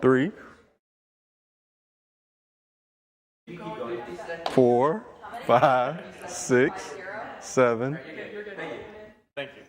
3, 4, 5, 6, 7. Thank you.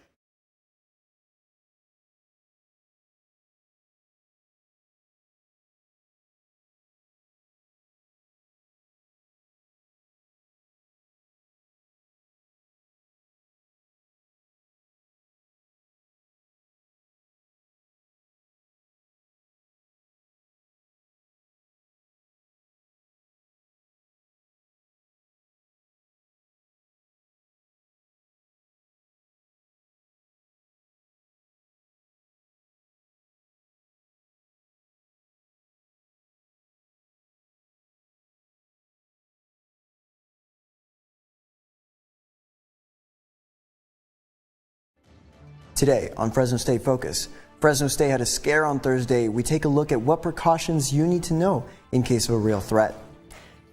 Today on Fresno State Focus, Fresno State had a scare on Thursday. We take a look at what precautions you need to know in case of a real threat.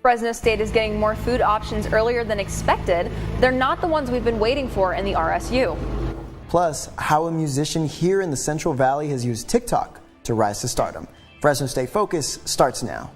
Fresno State is getting more food options earlier than expected. They're not the ones we've been waiting for in the RSU. Plus, how a musician here in the Central Valley has used TikTok to rise to stardom. Fresno State Focus starts now.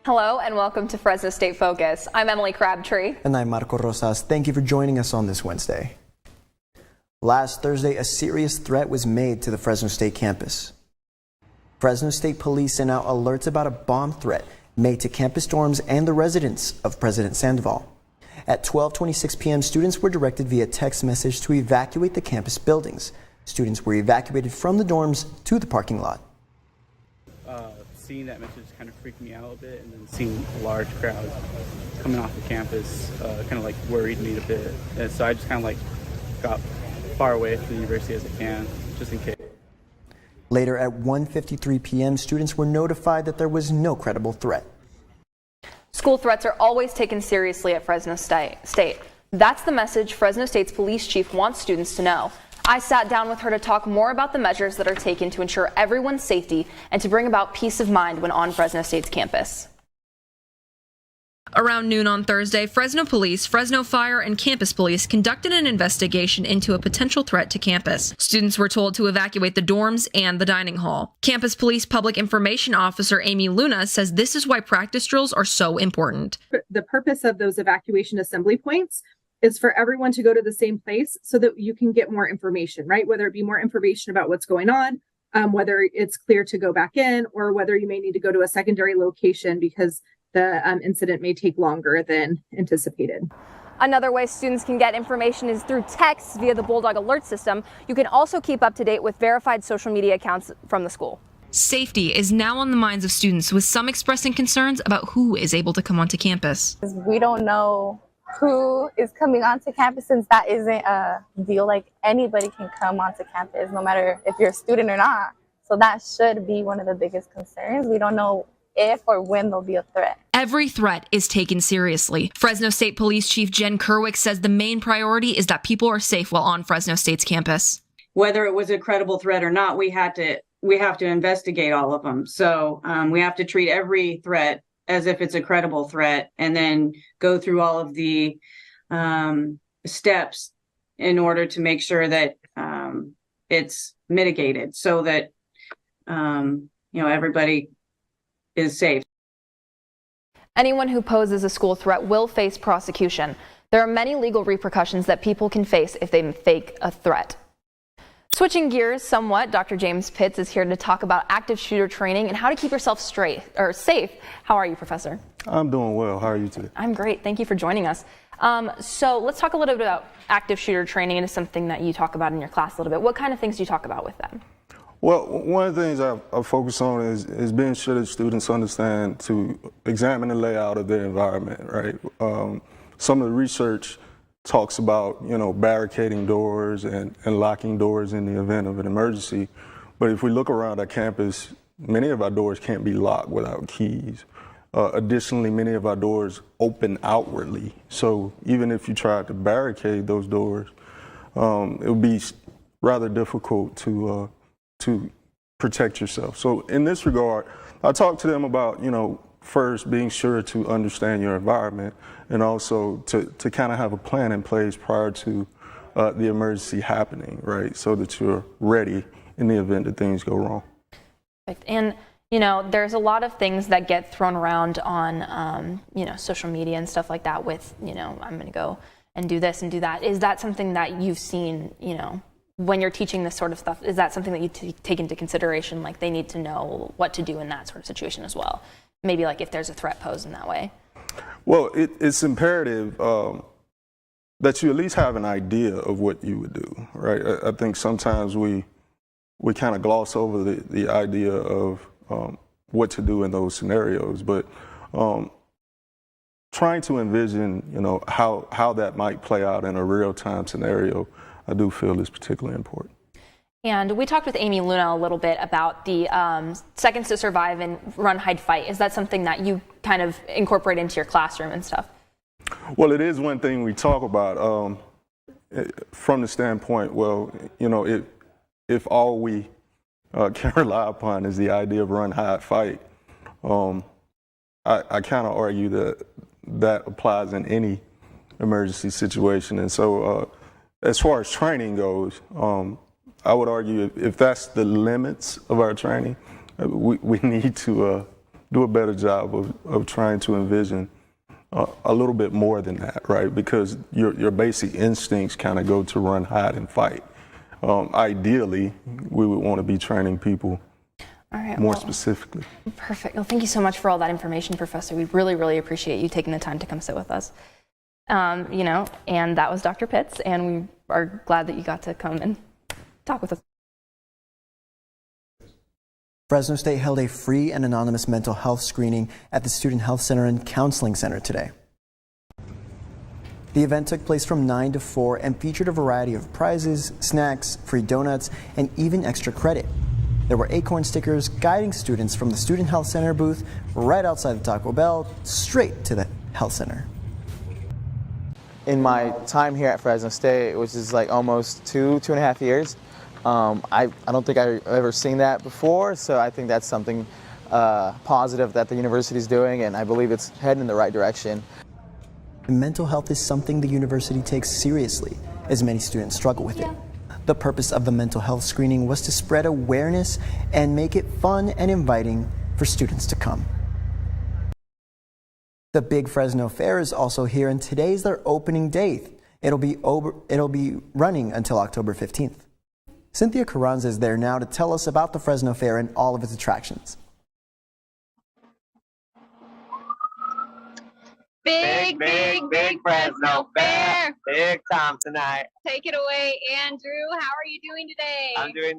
Hello and welcome to Fresno State Focus. I'm Emily Crabtree. And I'm Marco Rosas. Thank you for joining us on this Wednesday. Last Thursday, a serious threat was made to the Fresno State campus. Fresno State Police sent out alerts about a bomb threat made to campus dorms and the residence of President Sandoval. At 12:26 p.m., students were directed via text message to evacuate the campus buildings. Students were evacuated from the dorms to the parking lot. Seeing that message kind of freaked me out a bit, and then seeing a large crowd coming off the campus kind of like worried me a bit. And so I just kind of like got far away from the university as I can, just in case. Later at 1:53 p.m., students were notified that there was no credible threat. School threats are always taken seriously at Fresno State. That's the message Fresno State's police chief wants students to know. I sat down with her to talk more about the measures that are taken to ensure everyone's safety and to bring about peace of mind when on Fresno State's campus. Around noon on Thursday, Fresno Police, Fresno Fire, and Campus Police conducted an investigation into a potential threat to campus. Students were told to evacuate the dorms and the dining hall. Campus Police Public Information Officer Amy Luna says this is why practice drills are so important. The purpose of those evacuation assembly points is for everyone to go to the same place so that you can get more information, right? Whether it be more information about what's going on, whether it's clear to go back in, or whether you may need to go to a secondary location because the incident may take longer than anticipated. Another way students can get information is through texts via the Bulldog Alert system. You can also keep up to date with verified social media accounts from the school. Safety is now on the minds of students, with some expressing concerns about who is able to come onto campus. We don't know who is coming onto campus, since that isn't a deal. Like, anybody can come onto campus, no matter if you're a student or not. So that should be one of the biggest concerns. We don't know if or when there'll be a threat. Every threat is taken seriously. Fresno State Police Chief Jen Kerwick says the main priority is that people are safe while on Fresno State's campus. Whether it was a credible threat or not, we have to investigate all of them. So we have to treat every threat as if it's a credible threat, and then go through all of the steps in order to make sure that it's mitigated, so that everybody is safe. Anyone who poses a school threat will face prosecution. There are many legal repercussions that people can face if they fake a threat. Switching gears somewhat, Dr. James Pitts is here to talk about active shooter training and how to keep yourself safe. How are you, Professor? I'm doing well. How are you today? I'm great. Thank you for joining us. So let's talk a little bit about active shooter training. It is something that you talk about in your class a little bit. What kind of things do you talk about with them? Well, one of the things I focus on is being sure that students understand to examine the layout of their environment, right? Some of the research talks about, barricading doors and locking doors in the event of an emergency. But if we look around our campus, many of our doors can't be locked without keys. Additionally, many of our doors open outwardly. So even if you tried to barricade those doors, it would be rather difficult to protect yourself. So in this regard, I talk to them about, first being sure to understand your environment and also to kind of have a plan in place prior to the emergency happening, right? So that you're ready in the event that things go wrong. And there's a lot of things that get thrown around on, social media and stuff like that with, I'm going to go and do this and do that. Is that something that you've seen, when you're teaching this sort of stuff? Is that something that you take into consideration? Like they need to know what to do in that sort of situation as well? Maybe like if there's a threat posed in that way? Well, it's imperative that you at least have an idea of what you would do, right? I think sometimes we kind of gloss over the idea of what to do in those scenarios, but trying to envision, how that might play out in a real-time scenario, I do feel is particularly important. And we talked with Amy Luna a little bit about the seconds to survive and run, hide, fight. Is that something that you kind of incorporate into your classroom and stuff? Well, it is one thing we talk about from the standpoint, if all we can rely upon is the idea of run, hide, fight, I kind of argue that applies in any emergency situation. And so as far as training goes, I would argue if that's the limits of our training, we need to do a better job of trying to envision a little bit more than that, right? Because your basic instincts kind of go to run, hide, and fight. Ideally, we would want to be training people more specifically. Perfect. Well, thank you so much for all that information, Professor. We really, really appreciate you taking the time to come sit with us. And that was Dr. Pitts, and we are glad that you got to come and talk with us. Fresno State held a free and anonymous mental health screening at the Student Health Center and Counseling Center today. The event took place from 9 to 4 and featured a variety of prizes, snacks, free donuts, and even extra credit. There were acorn stickers guiding students from the Student Health Center booth right outside the Taco Bell straight to the health center. In my time here at Fresno State, which is like almost two and a half years, I don't think I've ever seen that before, so I think that's something positive that the university is doing, and I believe it's heading in the right direction. Mental health is something the university takes seriously, as many students struggle with it. The purpose of the mental health screening was to spread awareness and make it fun and inviting for students to come. The Big Fresno Fair is also here, and today's their opening day. It'll be running until October 15th. Cynthia Carranza is there now to tell us about the Fresno Fair and all of its attractions. Big Fresno Fair. Big time tonight. Take it away, Andrew. How are you doing today? I'm doing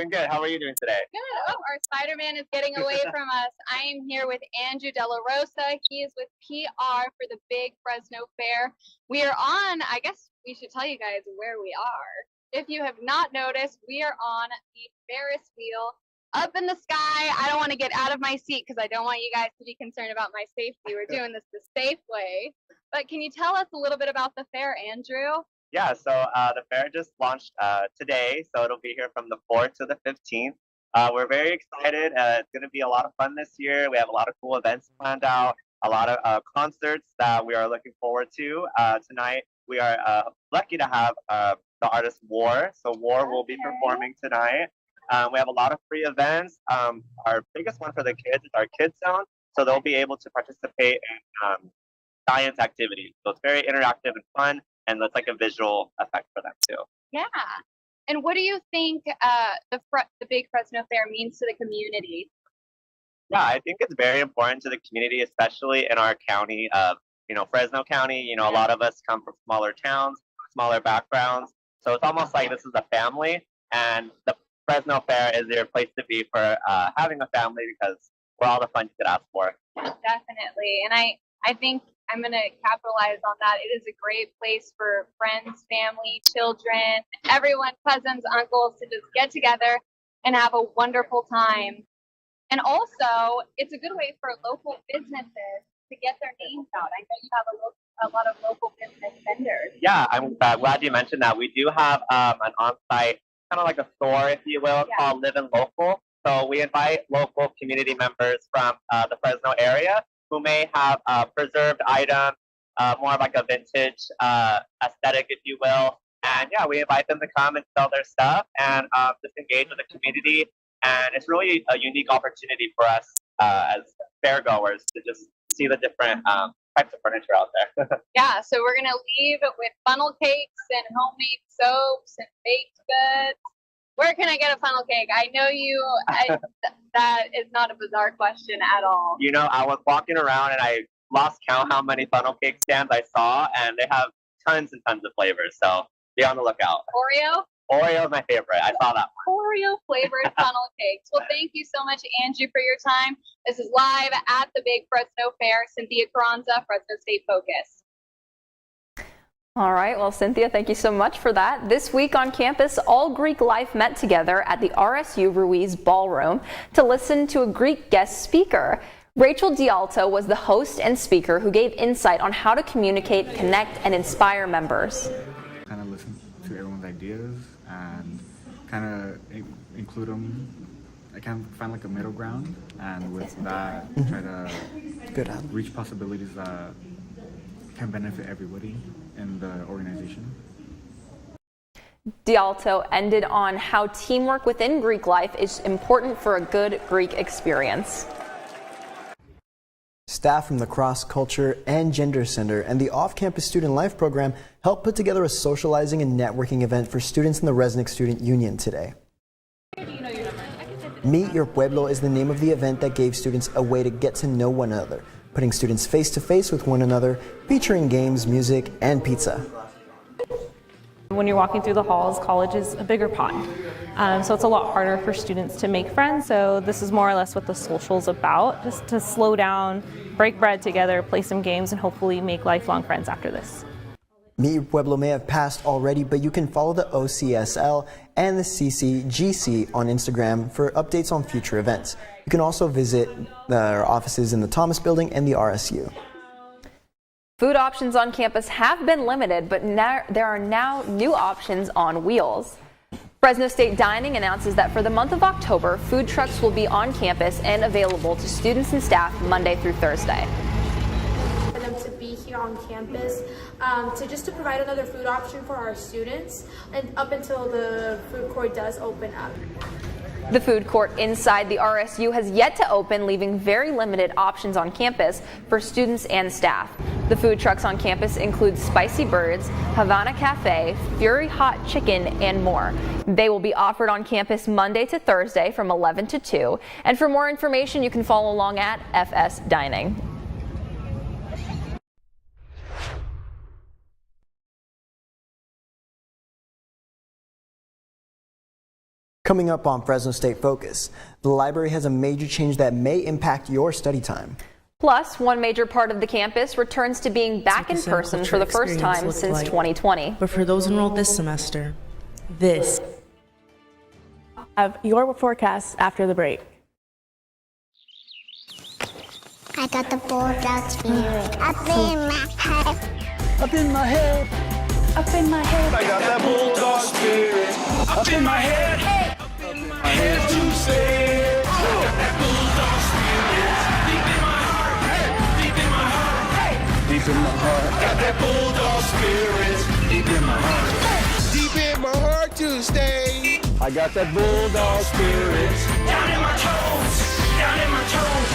good. How are you doing today? Good. Oh, our Spider-Man is getting away from us. I am here with Andrew De La Rosa. He is with PR for the Big Fresno Fair. We are on, I guess we should tell you guys where we are. If you have not noticed, we are on the Ferris wheel up in the sky. I don't want to get out of my seat because I don't want you guys to be concerned about my safety. We're doing this the safe way. But can you tell us a little bit about the fair, Andrew? Yeah, so the fair just launched today, so it'll be here from the 4th to the 15th. We're very excited. It's going to be a lot of fun this year. We have a lot of cool events planned out, a lot of concerts that we are looking forward to. Tonight, we are lucky to have the artist War. So War will be performing tonight. We have a lot of free events. Our biggest one for the kids is our Kids Zone. So they'll be able to participate in science activities. So it's very interactive and fun, and it's like a visual effect for them too. Yeah. And what do you think the Big Fresno Fair means to the community? Yeah, I think it's very important to the community, especially in our county of, Fresno County. A lot of us come from smaller towns, smaller backgrounds. So it's almost like this is a family, and the Fresno Fair is your place to be for having a family because we're all the fun you could ask for. Definitely. And I think I'm going to capitalize on that. It is a great place for friends, family, children, everyone, cousins, uncles to just get together and have a wonderful time. And also, it's a good way for local businesses to get their names out. I know you have a lot of local business vendors. Yeah, I'm glad you mentioned that. We do have an on-site kind of like a store, if you will, called Live and Local. So we invite local community members from the Fresno area who may have preserved items, more like a vintage aesthetic, if you will. And yeah, we invite them to come and sell their stuff and just engage with the community. And it's really a unique opportunity for us as fairgoers to just see the different types of furniture out there. Yeah, so we're gonna leave with funnel cakes and homemade soaps and baked goods. Where can I get a funnel cake? I know that is not a bizarre question at all. You know, I was walking around and I lost count how many funnel cake stands I saw, and they have tons and tons of flavors. So be on the lookout. Oreo? Oreo is my favorite. I saw that one. Oreo flavored funnel cakes. Well, thank you so much, Angie, for your time. This is live at the Big Fresno Fair. Cynthia Carranza, Fresno State Focus. All right, well, Cynthia, thank you so much for that. This week on campus, all Greek life met together at the RSU Ruiz Ballroom to listen to a Greek guest speaker. Rachel Dialto was the host and speaker who gave insight on how to communicate, connect, and inspire members. Kind of listen to everyone's ideas and kind of include them. I kind of find like a middle ground, and with that, try to reach possibilities that can benefit everybody in the organization. Dialto ended on how teamwork within Greek life is important for a good Greek experience. Staff from the Cross Culture and Gender Center and the Off-Campus Student Life program helped put together a socializing and networking event for students in the Resnick Student Union today. Meet Your Pueblo is the name of the event that gave students a way to get to know one another, putting students face to face with one another, featuring games, music, and pizza. When you're walking through the halls, college is a bigger pond. So it's a lot harder for students to make friends. So this is more or less what the social's about, just to slow down, break bread together, play some games, and hopefully make lifelong friends after this. Meet Your Pueblo may have passed already, but you can follow the OCSL and the CCGC on Instagram for updates on future events. You can also visit our offices in the Thomas Building and the RSU. Food options on campus have been limited, but now there are now new options on wheels. Fresno State Dining announces that for the month of October, food trucks will be on campus and available to students and staff Monday through Thursday. For them to be here on campus, to provide another food option for our students, and up until the food court does open up. The food court inside the RSU has yet to open, leaving very limited options on campus for students and staff. The food trucks on campus include Spicy Birds, Havana Cafe, Fury Hot Chicken, and more. They will be offered on campus Monday to Thursday from 11 to 2. And for more information, you can follow along at FS Dining. Coming up on Fresno State Focus, the library has a major change that may impact your study time. Plus, one major part of the campus returns to being back in person for the first time since 2020. But for those enrolled this semester, this of your forecast after the break. I got the bulldog spirit up in my head. Up in my head. Up in my head. I got that bulldog spirit up in my head. Up in my head to say. I got that bulldog spirit deep in my heart. Deep in my heart. Deep in my heart. Got that bulldog spirit deep in my heart. Deep in my heart to stay. I got that bulldog spirit down in my toes. Down in my toes.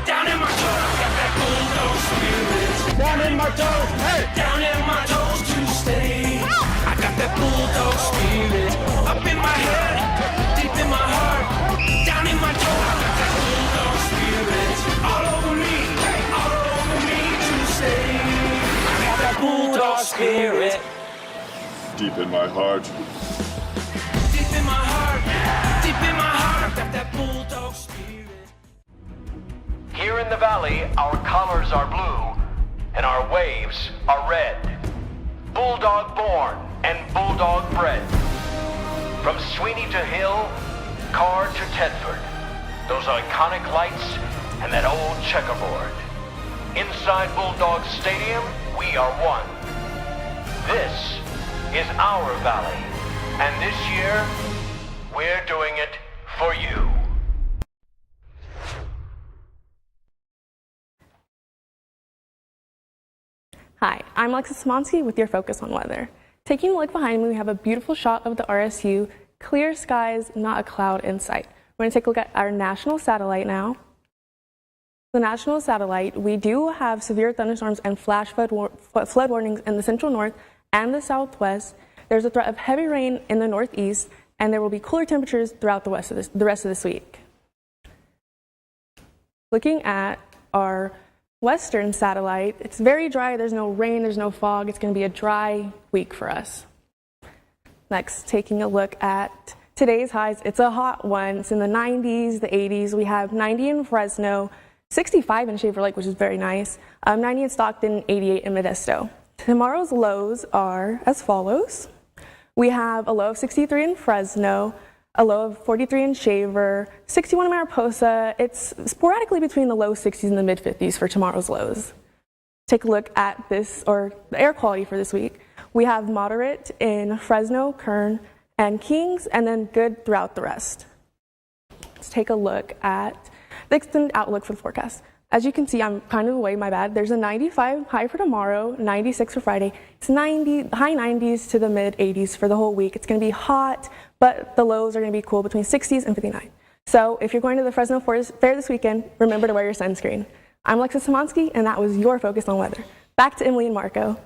Down in my toes. I got that bulldog spirit down in my toes. Hey. Down in my toes to stay. I got that bulldog spirit up in my head, deep in my heart, down in my toes. I got that bulldog spirit all over me to stay. I got that bulldog spirit deep in my heart. Deep in my heart, deep in my heart. I got that bulldog spirit. Here in the valley, our colors are blue and our waves are red. Bulldog born and bulldog bred. From Sweeney to Hill, Carr to Tedford, those iconic lights and that old checkerboard. Inside Bulldog Stadium, we are one. This is our valley, and this year, we're doing it for you. Hi, I'm Alexis Samansky with your Focus on Weather. Taking a look behind me, we have a beautiful shot of the RSU. Clear skies, not a cloud in sight. We're going to take a look at our national satellite now. The national satellite, we do have severe thunderstorms and flash flood warnings in the central north and the southwest. There's a threat of heavy rain in the northeast, and there will be cooler temperatures throughout the rest of this week. Looking at our western satellite, it's very dry. There's no rain, there's no fog. It's going to be a dry week for us. Next, taking a look at today's highs. It's a hot one. It's in the 90s, the 80s. We have 90 in Fresno, 65 in Shaver Lake, which is very nice, 90 in Stockton, 88 in Modesto. Tomorrow's lows are as follows. We have a low of 63 in Fresno, a low of 43 in Shaver, 61 in Mariposa. It's sporadically between the low 60s and the mid 50s for tomorrow's lows. Take a look at this, or the air quality for this week. We have moderate in Fresno, Kern, and Kings, and then good throughout the rest. Let's take a look at the extended outlook for the forecast. As you can see, I'm kind of away, my bad. There's a 95 high for tomorrow, 96 for Friday. It's high 90s to the mid 80s for the whole week. It's going to be hot, but the lows are going to be cool between 60s and 59. So if you're going to the Fresno Fair this weekend, remember to wear your sunscreen. I'm Alexis Samansky, and that was your Focus on Weather. Back to Emily and Marco.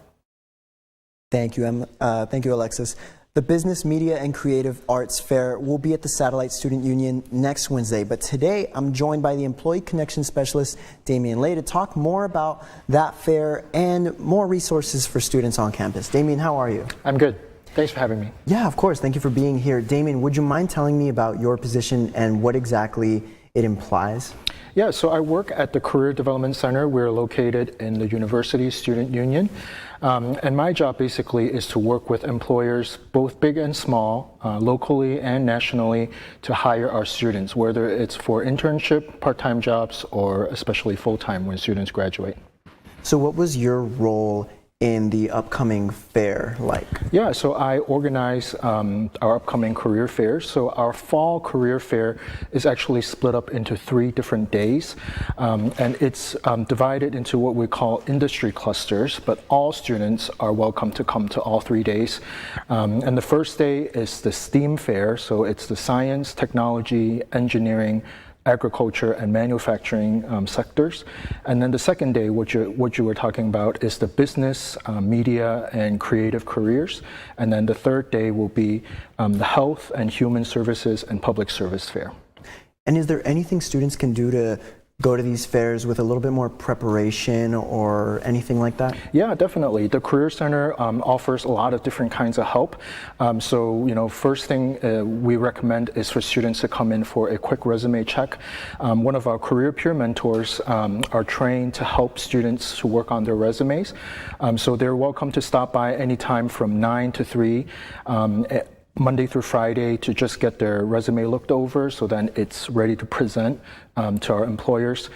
Thank you, Alexis. The Business, Media, and Creative Arts Fair will be at the Satellite Student Union next Wednesday, but today I'm joined by the Employee Connection Specialist, Damian Lay, to talk more about that fair and more resources for students on campus. Damian, how are you? I'm good. Thanks for having me. Yeah, of course. Thank you for being here. Damian, would you mind telling me about your position and what exactly it implies? Yeah, so I work at the Career Development Center. We're located in the University Student Union. And my job basically is to work with employers, both big and small, locally and nationally, to hire our students, whether it's for internship, part-time jobs, or especially full-time when students graduate. So what was your role in the upcoming fair like? Yeah, so I organize our upcoming career fairs. So our fall career fair is actually split up into 3 different days, and it's divided into what we call industry clusters, but all students are welcome to come to all 3 days. And the first day is the STEAM fair, so it's the science, technology, engineering, agriculture and manufacturing sectors. And then the second day, what you were talking about, is the business, media, and creative careers. And then the third day will be the health and human services and public service fair. And is there anything students can do to go to these fairs with a little bit more preparation or anything like that? Yeah, definitely. The Career Center offers a lot of different kinds of help. So, first thing we recommend is for students to come in for a quick resume check. One of our career peer mentors are trained to help students to work on their resumes. So they're welcome to stop by anytime from 9 to 3. Monday through Friday to just get their resume looked over, so then it's ready to present to our employers.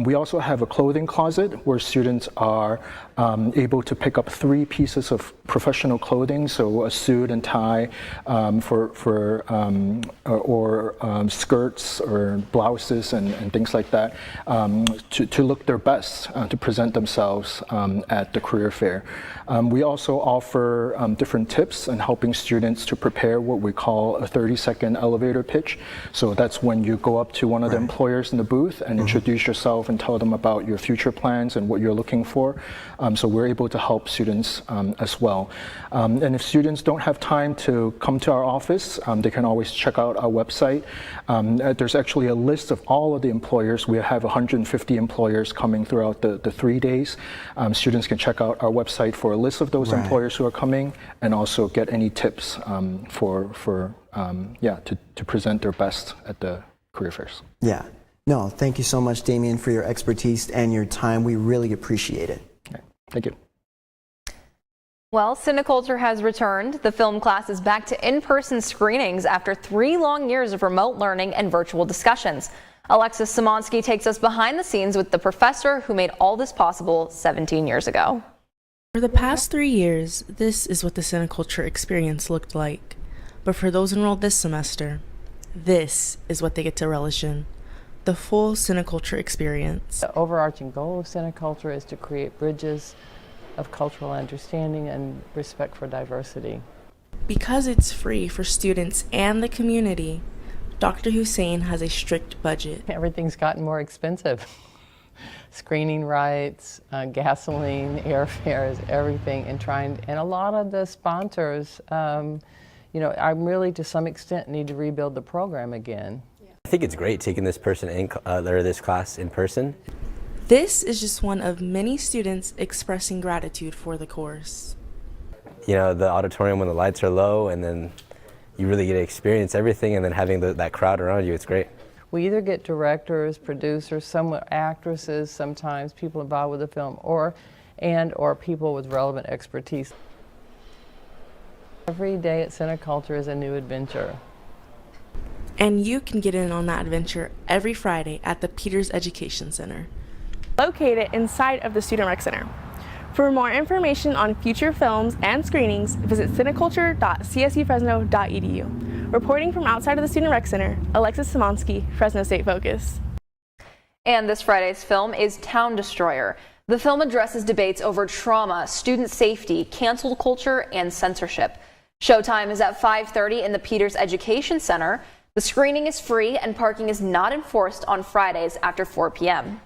We also have a clothing closet where students are able to pick up 3 pieces of professional clothing, so a suit and tie or skirts or blouses and things like that, to look their best, to present themselves at the career fair. We also offer different tips in helping students to prepare what we call a 30-second elevator pitch. So that's when you go up to one of the employers in the booth and introduce yourself and tell them about your future plans and what you're looking for. So we're able to help students as well. And if students don't have time to come to our office, they can always check out our website. There's actually a list of all of the employers. We have 150 employers coming throughout the 3 days. Students can check out our website for a list of those employers who are coming, and also get any tips to present their best at the career fairs. Yeah. No, thank you so much, Damian, for your expertise and your time. We really appreciate it. Okay. Thank you. Well, Cineculture has returned. The film class is back to in-person screenings after 3 long years of remote learning and virtual discussions. Alexis Samansky takes us behind the scenes with the professor who made all this possible 17 years ago. For the past 3 years, this is what the Cineculture experience looked like. But for those enrolled this semester, this is what they get to relish in. The full Cineculture experience. The overarching goal of Cineculture is to create bridges of cultural understanding and respect for diversity. Because it's free for students and the community, Dr. Hussein has a strict budget. Everything's gotten more expensive. Screening rights, gasoline, airfares, everything, and a lot of the sponsors, I really to some extent need to rebuild the program again. I think it's great taking this this class in person. This is just one of many students expressing gratitude for the course. The auditorium when the lights are low, and then you really get to experience everything, and then having that crowd around you, it's great. We either get directors, producers, some actresses, sometimes people involved with the film, or people with relevant expertise. Every day at Cineculture is a new adventure. And you can get in on that adventure every Friday at the Peters Education Center, located inside of the Student Rec Center. For more information on future films and screenings, visit cineculture.csufresno.edu. Reporting from outside of the Student Rec Center, Alexis Szymanski, Fresno State Focus. And this Friday's film is Town Destroyer. The film addresses debates over trauma, student safety, cancel culture, and censorship. Showtime is at 5:30 in the Peters Education Center. The screening is free and parking is not enforced on Fridays after 4 p.m.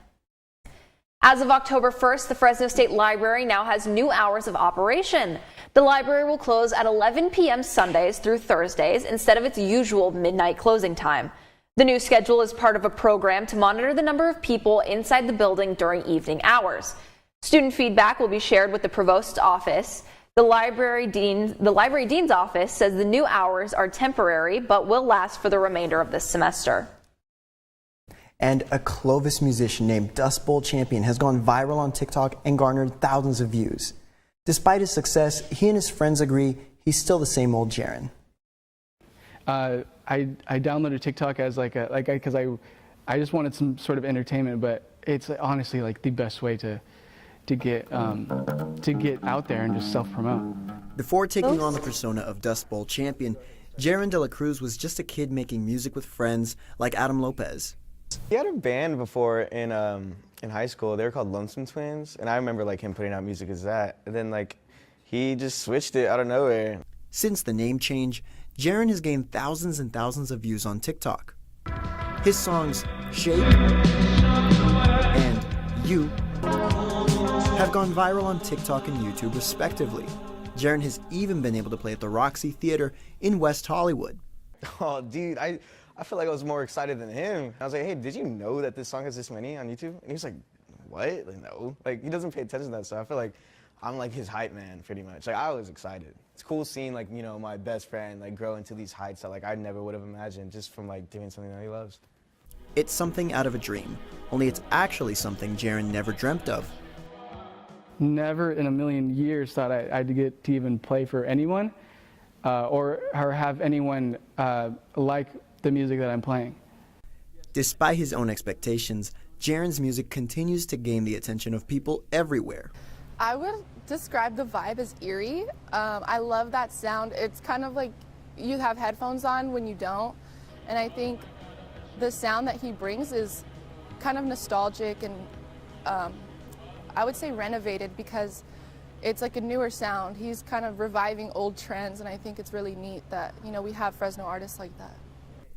As of October 1st, the Fresno State Library now has new hours of operation. The library will close at 11 p.m. Sundays through Thursdays instead of its usual midnight closing time. The new schedule is part of a program to monitor the number of people inside the building during evening hours. Student feedback will be shared with the provost's office. The library dean's office says the new hours are temporary but will last for the remainder of this semester. And a Clovis musician named Dust Bowl Champion has gone viral on TikTok and garnered thousands of views. Despite his success, he and his friends agree he's still the same old Jaron. I downloaded TikTok as because I just wanted some sort of entertainment, but it's honestly like the best way to get out there and just self-promote. Before taking on the persona of Dust Bowl Champion, Jaron De La Cruz was just a kid making music with friends like Adam Lopez. He had a band before in high school. They were called Lonesome Twins, and I remember him putting out music as that. And then he just switched it out of nowhere. Since the name change, Jaron has gained thousands and thousands of views on TikTok. His songs Shake and You have gone viral on TikTok and YouTube respectively. Jaron has even been able to play at the Roxy Theater in West Hollywood. Oh, dude, I feel like I was more excited than him. I was like, hey, did you know that this song has this many on YouTube? And he was like, what? No. He doesn't pay attention to that stuff. I feel like I'm his hype man, pretty much. I was excited. It's cool seeing, my best friend, grow into these heights that, I never would have imagined just from, doing something that he loves. It's something out of a dream, only it's actually something Jaron never dreamt of. Never in a million years thought I'd get to even play for anyone or have anyone like the music that I'm playing. Despite his own expectations, Jaron's music continues to gain the attention of people everywhere. I would describe the vibe as eerie. I love that sound. It's kind of like you have headphones on when you don't. And I think the sound that he brings is kind of nostalgic and I would say renovated because it's a newer sound. He's kind of reviving old trends, and I think it's really neat that, we have Fresno artists like that.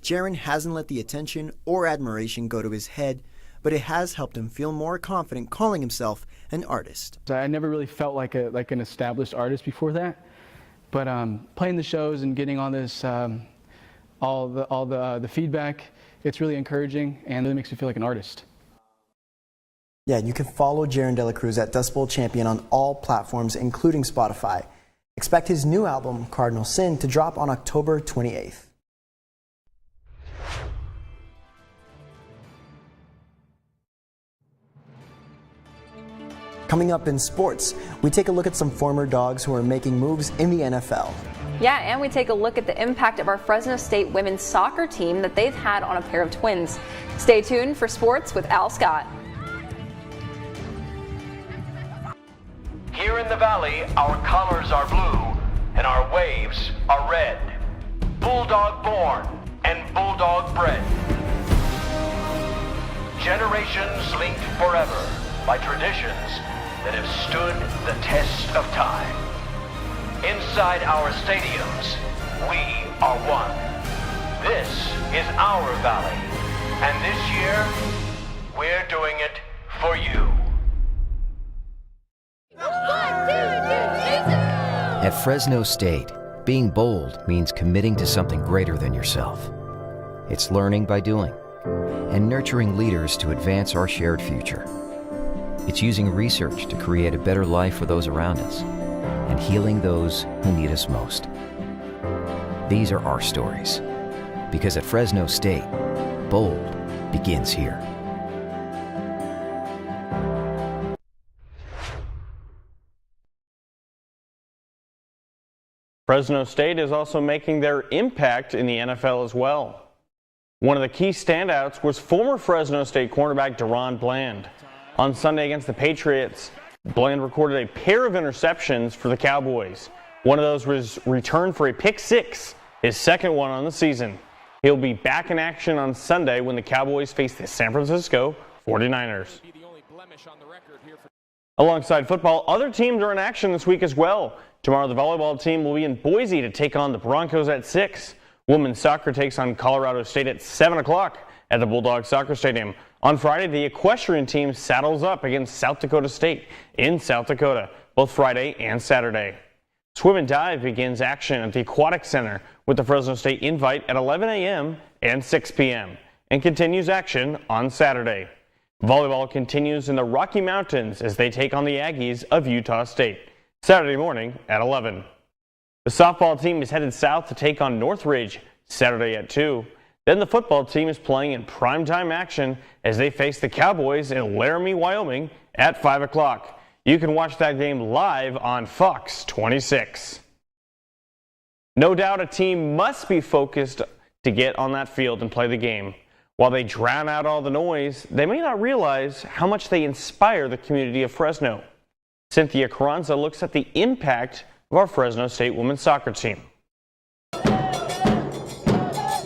Jaron hasn't let the attention or admiration go to his head, but it has helped him feel more confident calling himself an artist. I never really felt like an established artist before that, but playing the shows and getting all this, all the feedback, it's really encouraging and really makes me feel like an artist. Yeah, you can follow Jaron De La Cruz at Dust Bowl Champion on all platforms, including Spotify. Expect his new album, Cardinal Sin, to drop on October 28th. Coming up in sports, we take a look at some former Dogs who are making moves in the NFL. Yeah, and we take a look at the impact of our Fresno State women's soccer team that they've had on a pair of twins. Stay tuned for sports with Al Scott. Here in the valley, our colors are blue and our waves are red. Bulldog born and bulldog bred. Generations linked forever by traditions that have stood the test of time. Inside our stadiums, we are one. This is our valley, and this year, we're doing it for you. At Fresno State, being bold means committing to something greater than yourself. It's learning by doing and nurturing leaders to advance our shared future. It's using research to create a better life for those around us and healing those who need us most. These are our stories, because at Fresno State, bold begins here. Fresno State is also making their impact in the NFL as well. One of the key standouts was former Fresno State cornerback Deron Bland. On Sunday against the Patriots, Bland recorded a pair of interceptions for the Cowboys. One of those was returned for a pick six, his second one on the season. He'll be back in action on Sunday when the Cowboys face the San Francisco 49ers. Alongside football, other teams are in action this week as well. Tomorrow, the volleyball team will be in Boise to take on the Broncos at 6. Women's soccer takes on Colorado State at 7 o'clock at the Bulldog Soccer Stadium. On Friday, the equestrian team saddles up against South Dakota State in South Dakota, both Friday and Saturday. Swim and dive begins action at the Aquatic Center with the Fresno State Invite at 11 a.m. and 6 p.m. and continues action on Saturday. Volleyball continues in the Rocky Mountains as they take on the Aggies of Utah State Saturday morning at 11. The softball team is headed south to take on Northridge Saturday at 2. Then the football team is playing in primetime action as they face the Cowboys in Laramie, Wyoming at 5 o'clock. You can watch that game live on Fox 26. No doubt a team must be focused to get on that field and play the game. While they drown out all the noise, they may not realize how much they inspire the community of Fresno. Cynthia Carranza looks at the impact of our Fresno State women's soccer team.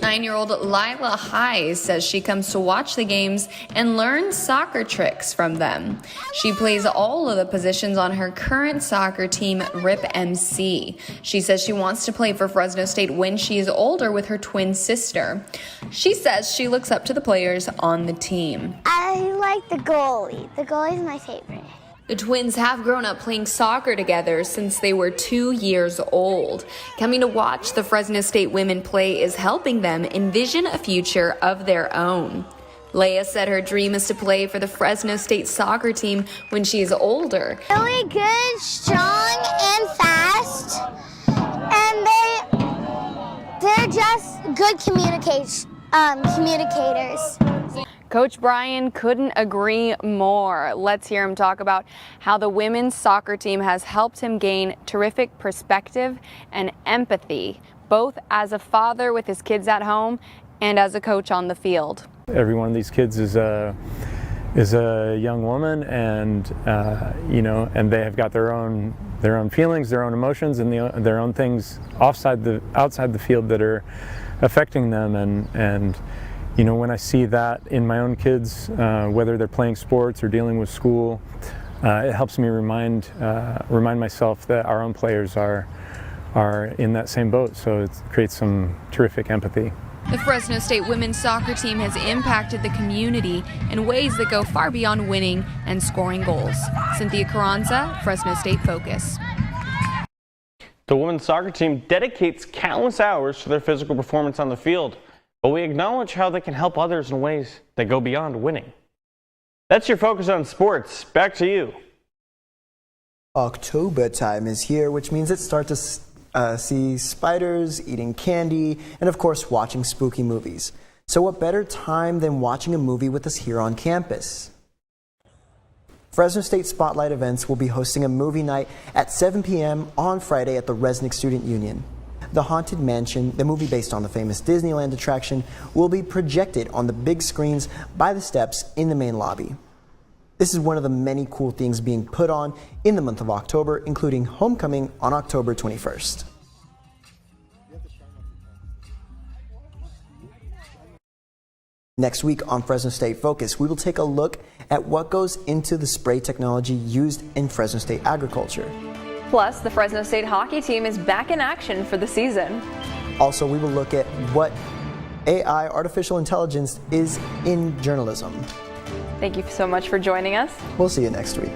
9-year-old Lila High says she comes to watch the games and learn soccer tricks from them. She plays all of the positions on her current soccer team, RIP MC. She says she wants to play for Fresno State when she is older with her twin sister. She says she looks up to the players on the team. I like the goalie. The goalie is my favorite. The twins have grown up playing soccer together since they were 2 years old. Coming to watch the Fresno State women play is helping them envision a future of their own. Leia said her dream is to play for the Fresno State soccer team when she is older. Really good, strong, and fast. And they're just good communicators. Coach Brian couldn't agree more. Let's hear him talk about how the women's soccer team has helped him gain terrific perspective and empathy, both as a father with his kids at home and as a coach on the field. Every one of these kids is a young woman, and and they have got their own feelings, their own emotions, and their own things outside the field that are affecting them, and when I see that in my own kids, whether they're playing sports or dealing with school, it helps me remind myself that our own players are in that same boat. So it creates some terrific empathy. The Fresno State women's soccer team has impacted the community in ways that go far beyond winning and scoring goals. Cynthia Carranza, Fresno State Focus. The women's soccer team dedicates countless hours to their physical performance on the field, but we acknowledge how they can help others in ways that go beyond winning. That's your focus on sports. Back to you. October time is here, which means it's start to see spiders, eating candy, and of course watching spooky movies. So what better time than watching a movie with us here on campus? Fresno State Spotlight Events will be hosting a movie night at 7 p.m. on Friday at the Resnick Student Union. The Haunted Mansion, the movie based on the famous Disneyland attraction, will be projected on the big screens by the steps in the main lobby. This is one of the many cool things being put on in the month of October, including Homecoming on October 21st. Next week on Fresno State Focus, we will take a look at what goes into the spray technology used in Fresno State agriculture. Plus, the Fresno State hockey team is back in action for the season. Also, we will look at what AI, artificial intelligence, is in journalism. Thank you so much for joining us. We'll see you next week.